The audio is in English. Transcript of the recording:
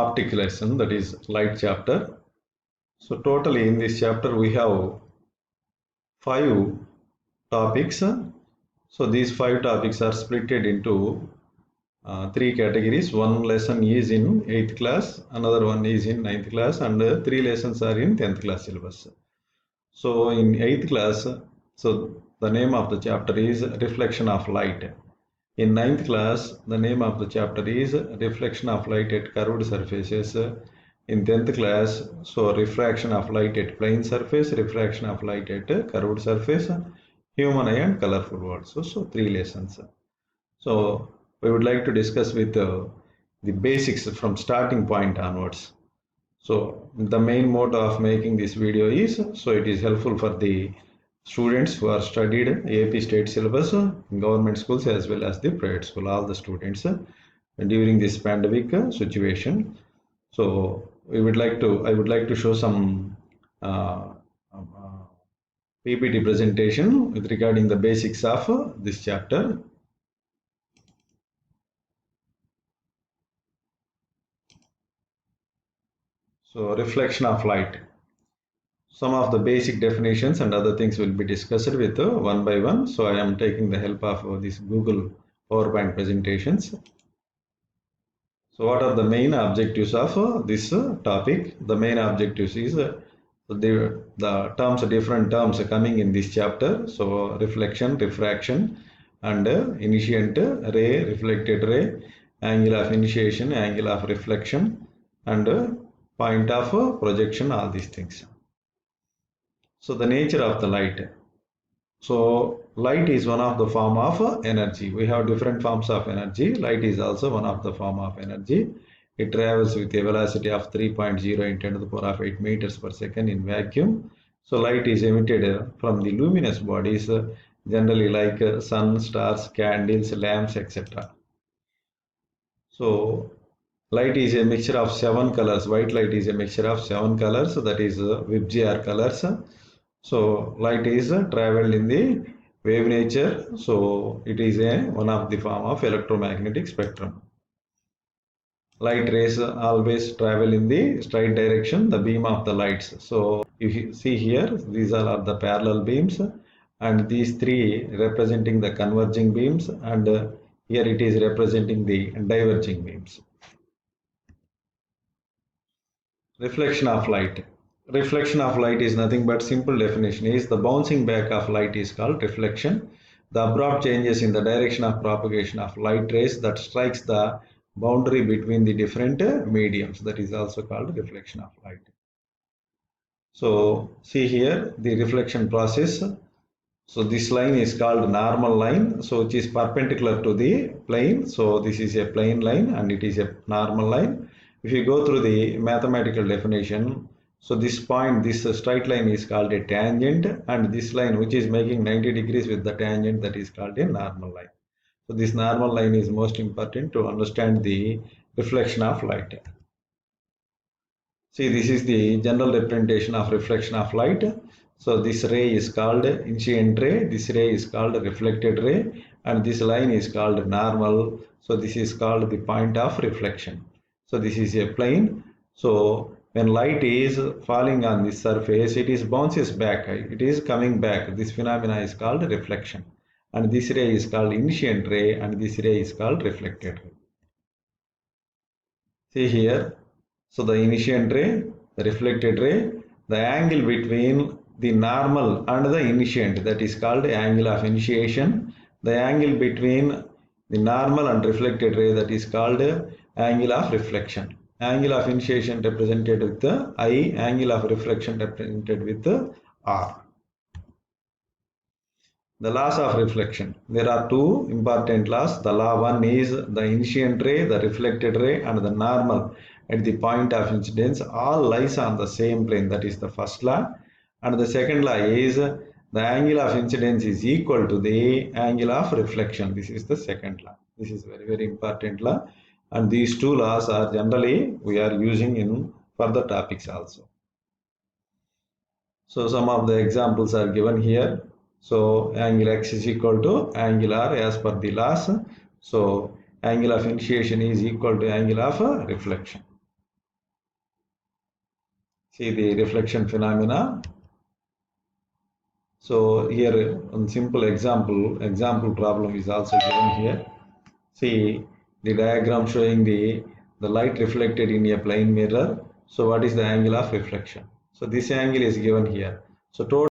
optic lesson, that is light chapter. So totally in this chapter we have 5 topics. So these 5 topics are split into 3 categories. One lesson is in 8th class, another one is in 9th class, and 3 lessons are in 10th class syllabus. So in 8th class, so the name of the chapter is Reflection of Light. In 9th class, the name of the chapter is Reflection of Light at Curved Surfaces. In 10th class, so Refraction of Light at Plane Surface, Refraction of Light at Curved Surface, Human Eye and Colorful Words. So 3 lessons. So we would like to discuss with the basics from starting point onwards. So the main motto of making this video is, so it is helpful for the students who are studied AP state syllabus in government schools as well as the private school, all the students during this pandemic situation. So I would like to show some PPT presentation with regarding the basics of this chapter. So reflection of light. Some of the basic definitions and other things will be discussed with one by one. So I am taking the help of this Google PowerPoint presentations. So what are the main objectives of this topic? The main objectives is the terms, different terms coming in this chapter. So reflection, refraction, and initiant ray, reflected ray, angle of initiation, angle of reflection, and point of projection, all these things. So the nature of the light. So light is one of the form of energy. We have different forms of energy. Light is also one of the form of energy. It travels with a velocity of 3.0 in 10 to the power of 8 meters per second in vacuum. So light is emitted from the luminous bodies, generally like sun, stars, candles, lamps, etc. So light is a mixture of 7 colors. White light is a mixture of 7 colors, that is VIBGYOR colors. So light is traveled in the wave nature. So it is one of the form of electromagnetic spectrum. Light rays always travel in the straight direction, the beam of the lights. So you see here, these are the parallel beams, and these 3 representing the converging beams, and here it is representing the diverging beams. Reflection of light. Reflection of light is nothing but simple definition is the bouncing back of light is called reflection. The abrupt changes in the direction of propagation of light rays that strikes the boundary between the different mediums, that is also called reflection of light. So see here the reflection process. So this line is called normal line, so which is perpendicular to the plane. So this is a plane line and it is a normal line. If you go through the mathematical definition, so this point, this straight line is called a tangent, and this line which is making 90 degrees with the tangent, that is called a normal line. So this normal line is most important to understand the reflection of light. See, this is the general representation of reflection of light. So this ray is called incident ray, this ray is called reflected ray, and this line is called normal. So this is called the point of reflection. So this is a plane. So when light is falling on this surface, it is bounces back, it is coming back. This phenomena is called reflection. And this ray is called incident ray, and this ray is called reflected ray. See here, so the incident ray, the reflected ray, the angle between the normal and the incident, that is called angle of initiation. The angle between the normal and reflected ray, that is called angle of reflection. Angle of initiation represented with the I, angle of reflection represented with the R. The laws of reflection. There are 2 important laws. The law 1 is the incident ray, the reflected ray, and the normal at the point of incidence all lies on the same plane. That is the first law. And the second law is the angle of incidence is equal to the angle of reflection. This is the second law. This is very, very important law. And these 2 laws are generally we are using in further topics also. So some of the examples are given here. So angle x is equal to angle r as per the laws. So angle of initiation is equal to angle of reflection. See the reflection phenomena. So here one simple example problem is also given here. See the diagram showing the light reflected in a plane mirror. So what is the angle of reflection? So this angle is given here. So total